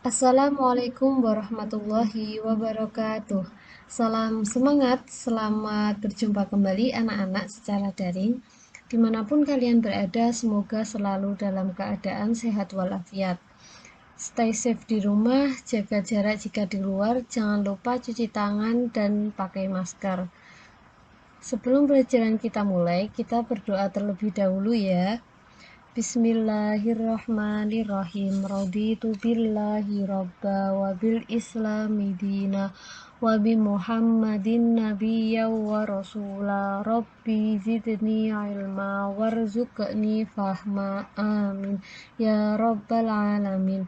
Assalamualaikum warahmatullahi wabarakatuh. Salam semangat, selamat berjumpa kembali anak-anak secara daring. Dimanapun kalian berada, semoga selalu dalam keadaan sehat walafiat. Stay safe di rumah, jaga jarak jika di luar, jangan lupa cuci tangan dan pakai masker. Sebelum pelajaran kita mulai, kita berdoa terlebih dahulu ya. Bismillahirrahmanirrahim. Raditu billahi robba wa bil islami dina wa bi muhammadin nabiyya wa rasula rabbi zidni ilma warzuqni fahma amin ya rabbal alamin.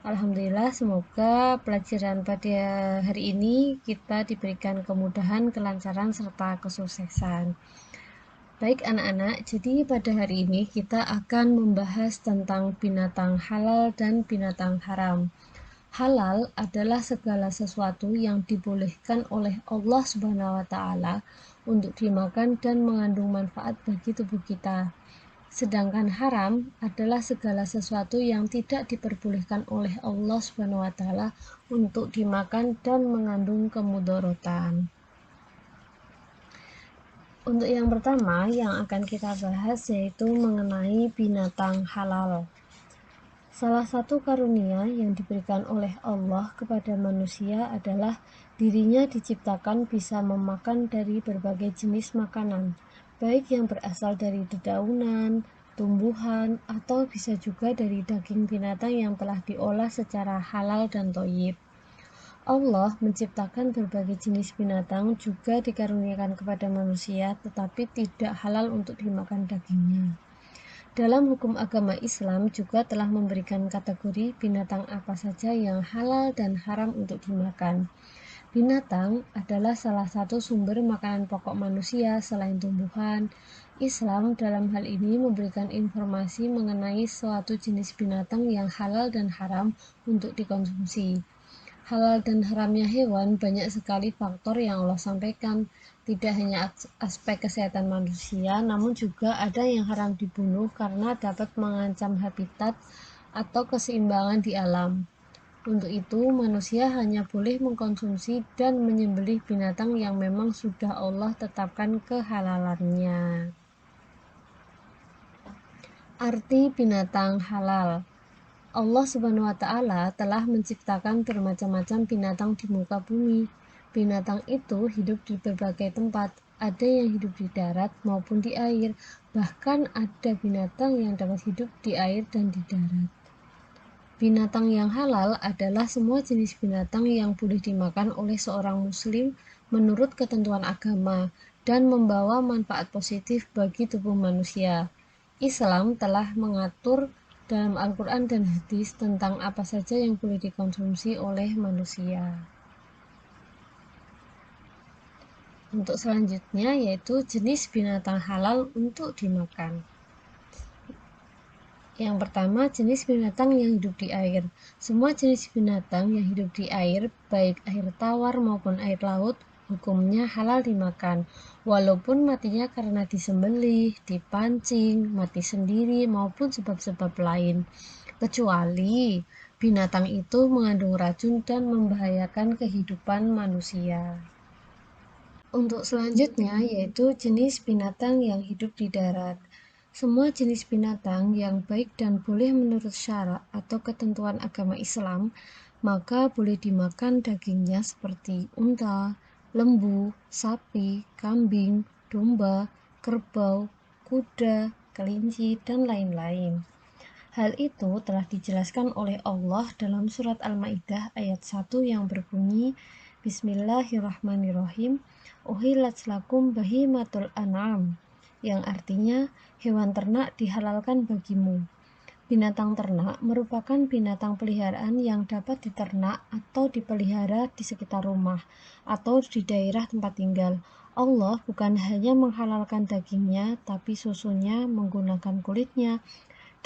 Alhamdulillah, semoga pelajaran pada hari ini kita diberikan kemudahan, kelancaran, serta kesuksesan. Baik anak-anak, jadi pada hari ini kita akan membahas tentang binatang halal dan binatang haram. Halal adalah segala sesuatu yang dibolehkan oleh Allah Subhanahu wa taala untuk dimakan dan mengandung manfaat bagi tubuh kita. Sedangkan haram adalah segala sesuatu yang tidak diperbolehkan oleh Allah Subhanahu wa taala untuk dimakan dan mengandung kemudaratan. Untuk yang pertama yang akan kita bahas yaitu mengenai binatang halal. Salah satu karunia yang diberikan oleh Allah kepada manusia adalah dirinya diciptakan bisa memakan dari berbagai jenis makanan, baik yang berasal dari dedaunan, tumbuhan, atau bisa juga dari daging binatang yang telah diolah secara halal dan thayyib. Allah menciptakan berbagai jenis binatang juga dikaruniakan kepada manusia, tetapi tidak halal untuk dimakan dagingnya. Dalam hukum agama Islam juga telah memberikan kategori binatang apa saja yang halal dan haram untuk dimakan. Binatang adalah salah satu sumber makanan pokok manusia selain tumbuhan. Islam dalam hal ini memberikan informasi mengenai suatu jenis binatang yang halal dan haram untuk dikonsumsi. Halal dan haramnya hewan banyak sekali faktor yang Allah sampaikan. Tidak hanya aspek kesehatan manusia, namun juga ada yang haram dibunuh karena dapat mengancam habitat atau keseimbangan di alam. Untuk itu, manusia hanya boleh mengkonsumsi dan menyembelih binatang yang memang sudah Allah tetapkan kehalalannya. Arti binatang halal. Allah Subhanahu wa taala telah menciptakan bermacam-macam binatang di muka bumi. Binatang itu hidup di berbagai tempat, ada yang hidup di darat maupun di air. Bahkan ada binatang yang dapat hidup di air dan di darat. Binatang yang halal adalah semua jenis binatang yang boleh dimakan oleh seorang muslim menurut ketentuan agama dan membawa manfaat positif bagi tubuh manusia. Islam telah mengatur dalam Al-Quran dan hadis tentang apa saja yang boleh dikonsumsi oleh manusia. Untuk selanjutnya yaitu jenis binatang halal untuk dimakan. Yang pertama, jenis binatang yang hidup di air. Semua jenis binatang yang hidup di air, baik air tawar maupun air laut, hukumnya halal dimakan, walaupun matinya karena disembelih, dipancing, mati sendiri, maupun sebab-sebab lain. Kecuali binatang itu mengandung racun dan membahayakan kehidupan manusia. Untuk selanjutnya yaitu jenis binatang yang hidup di darat. Semua jenis binatang yang baik dan boleh menurut syarak atau ketentuan agama Islam, maka boleh dimakan dagingnya seperti unta, lembu, sapi, kambing, domba, kerbau, kuda, kelinci, dan lain-lain. Hal itu telah dijelaskan oleh Allah dalam surat Al-Maidah ayat 1 yang berbunyi Bismillahirrahmanirrahim Uhillat lakum bahimatul an'am, yang artinya hewan ternak dihalalkan bagimu. Binatang ternak merupakan binatang peliharaan yang dapat diternak atau dipelihara di sekitar rumah atau di daerah tempat tinggal. Allah bukan hanya menghalalkan dagingnya, tapi susunya, menggunakan kulitnya,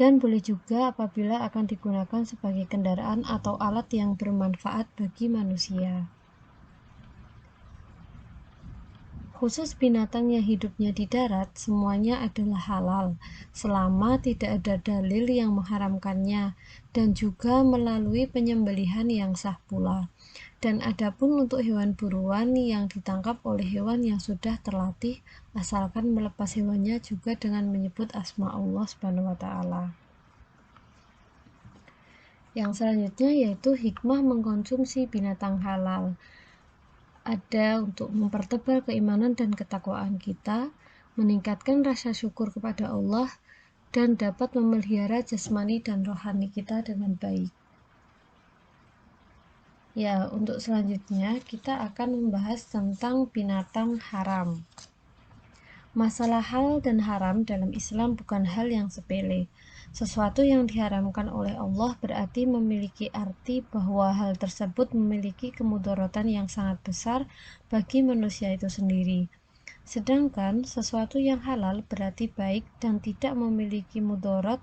dan boleh juga apabila akan digunakan sebagai kendaraan atau alat yang bermanfaat bagi manusia. Khusus binatang yang hidupnya di darat, semuanya adalah halal, selama tidak ada dalil yang mengharamkannya, dan juga melalui penyembelihan yang sah pula. Dan adapun untuk hewan buruan yang ditangkap oleh hewan yang sudah terlatih, asalkan melepas hewannya juga dengan menyebut asma Allah Subhanahu wa Ta'ala. Yang selanjutnya yaitu hikmah mengkonsumsi binatang halal. Ada untuk mempertebal keimanan dan ketakwaan kita, meningkatkan rasa syukur kepada Allah, dan dapat memelihara jasmani dan rohani kita dengan baik. Ya, untuk selanjutnya kita akan membahas tentang binatang haram. Masalah halal dan haram dalam Islam bukan hal yang sepele. Sesuatu yang diharamkan oleh Allah berarti memiliki arti bahwa hal tersebut memiliki kemudaratan yang sangat besar bagi manusia itu sendiri. Sedangkan sesuatu yang halal berarti baik dan tidak memiliki mudarat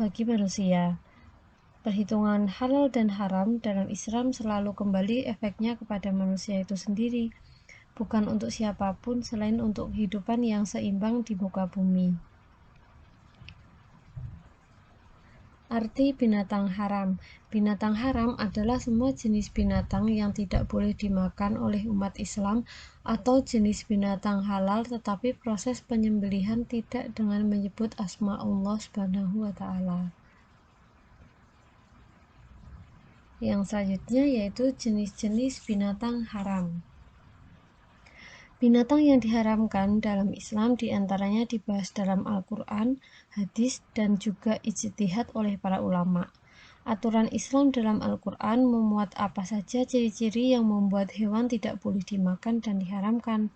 bagi manusia. Perhitungan halal dan haram dalam Islam selalu kembali efeknya kepada manusia itu sendiri, bukan untuk siapapun selain untuk kehidupan yang seimbang di muka bumi. Arti binatang haram. Binatang haram adalah semua jenis binatang yang tidak boleh dimakan oleh umat Islam atau jenis binatang halal tetapi proses penyembelihan tidak dengan menyebut asma Allah Subhanahu wa Ta'ala. Yang selanjutnya yaitu jenis-jenis binatang haram. Binatang yang diharamkan dalam Islam diantaranya dibahas dalam Al-Quran, hadis, dan juga ijtihad oleh para ulama. Aturan Islam dalam Al-Quran memuat apa saja ciri-ciri yang membuat hewan tidak boleh dimakan dan diharamkan.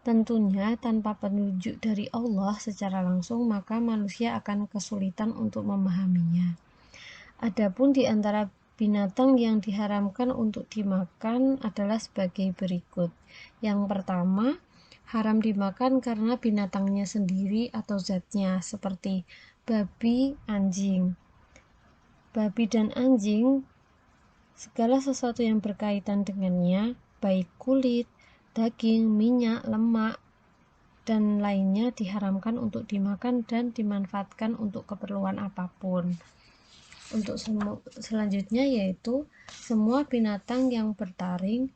Tentunya tanpa petunjuk dari Allah secara langsung maka manusia akan kesulitan untuk memahaminya. Adapun di antara binatang yang diharamkan untuk dimakan adalah sebagai berikut. Yang pertama, haram dimakan karena binatangnya sendiri atau zatnya, seperti babi, anjing. Babi dan anjing, segala sesuatu yang berkaitan dengannya, baik kulit, daging, minyak, lemak, dan lainnya diharamkan untuk dimakan dan dimanfaatkan untuk keperluan apapun. Untuk selanjutnya yaitu semua binatang yang bertaring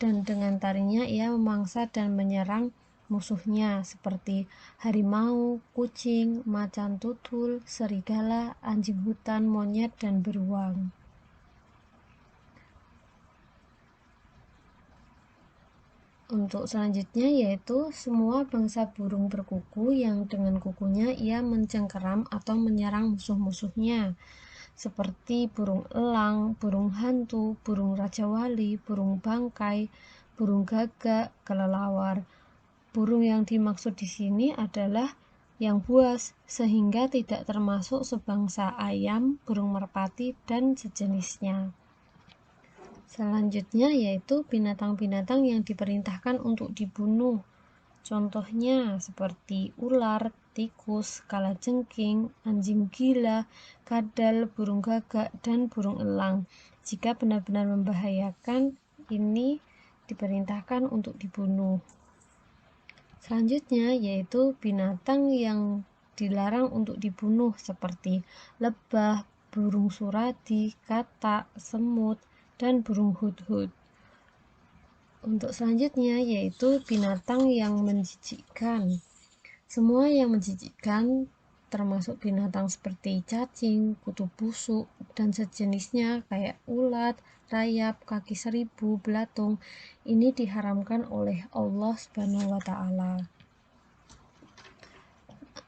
dan dengan taringnya ia memangsa dan menyerang musuhnya seperti harimau, kucing, macan tutul, serigala, anjing hutan, monyet, dan beruang. Untuk selanjutnya yaitu semua bangsa burung berkuku yang dengan kukunya ia mencengkeram atau menyerang musuh-musuhnya seperti burung elang, burung hantu, burung raja wali, burung bangkai, burung gagak, kelelawar. Burung yang dimaksud di sini adalah yang buas, sehingga tidak termasuk sebangsa ayam, burung merpati, dan sejenisnya. Selanjutnya yaitu binatang-binatang yang diperintahkan untuk dibunuh. Contohnya seperti ular, tikus, kalajengking, anjing gila, kadal, burung gagak, dan burung elang. Jika benar-benar membahayakan, ini diperintahkan untuk dibunuh. Selanjutnya yaitu binatang yang dilarang untuk dibunuh seperti lebah, burung suradi, katak, semut, dan burung hudhud. Untuk selanjutnya yaitu binatang yang menjijikkan. Semua yang menjijikkan termasuk binatang seperti cacing, kutu busuk, dan sejenisnya kayak ulat, rayap, kaki seribu, belatung. Ini diharamkan oleh Allah Subhanahu wa Ta'ala.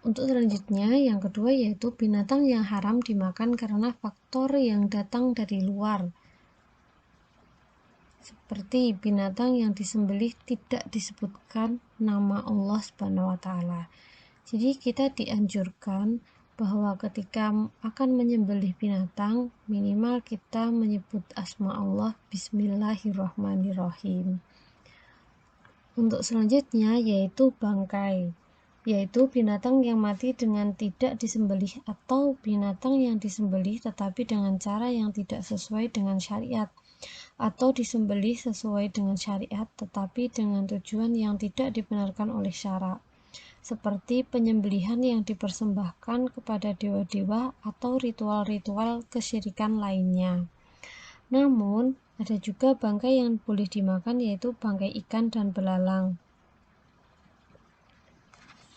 Untuk selanjutnya yang kedua yaitu binatang yang haram dimakan karena faktor yang datang dari luar. Seperti binatang yang disembelih tidak disebutkan nama Allah Subhanahu wa Ta'ala. Jadi kita dianjurkan bahwa ketika akan menyembelih binatang minimal kita menyebut asma Allah Bismillahirrahmanirrahim. Untuk selanjutnya yaitu bangkai, yaitu binatang yang mati dengan tidak disembelih atau binatang yang disembelih tetapi dengan cara yang tidak sesuai dengan syariat. atau disembelih sesuai dengan syariat tetapi dengan tujuan yang tidak dibenarkan oleh syara, seperti penyembelihan yang dipersembahkan kepada dewa-dewa atau ritual-ritual kesyirikan lainnya. Namun, ada juga bangkai yang boleh dimakan, yaitu bangkai ikan dan belalang.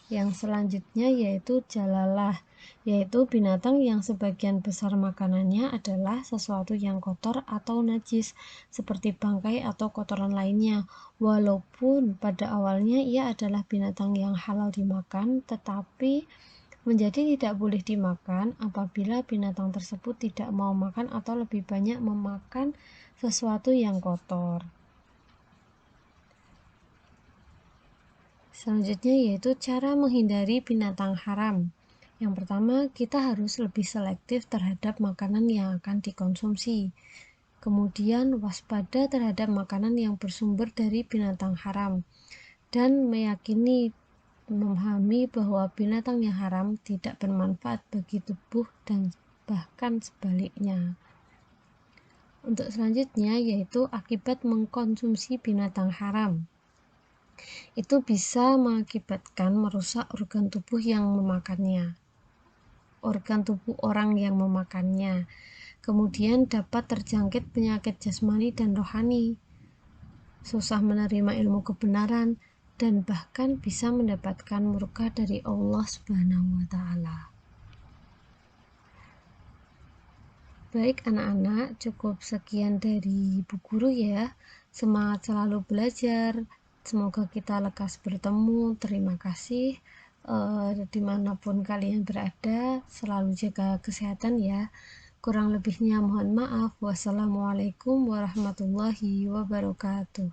Yang selanjutnya yaitu jalalah, yaitu binatang yang sebagian besar makanannya adalah sesuatu yang kotor atau najis, seperti bangkai atau kotoran lainnya. Walaupun pada awalnya ia adalah binatang yang halal dimakan, tetapi menjadi tidak boleh dimakan apabila binatang tersebut tidak mau makan atau lebih banyak memakan sesuatu yang kotor. Selanjutnya yaitu cara menghindari binatang haram. Yang pertama, kita harus lebih selektif terhadap makanan yang akan dikonsumsi. Kemudian, waspada terhadap makanan yang bersumber dari binatang haram. Dan memahami bahwa binatang yang haram tidak bermanfaat bagi tubuh dan bahkan sebaliknya. Untuk selanjutnya yaitu akibat mengkonsumsi binatang haram. Itu bisa mengakibatkan merusak organ tubuh yang memakannya, organ tubuh orang yang memakannya. Kemudian dapat terjangkit penyakit jasmani dan rohani, susah menerima ilmu kebenaran, dan bahkan bisa mendapatkan murka dari Allah Subhanahu wa Ta'ala. Baik anak-anak, cukup sekian dari Ibu Guru ya. Semangat selalu belajar. Semoga kita lekas bertemu. Terima kasih. Dimanapun kalian berada, selalu jaga kesehatan ya. Kurang lebihnya mohon maaf. Wassalamualaikum warahmatullahi wabarakatuh.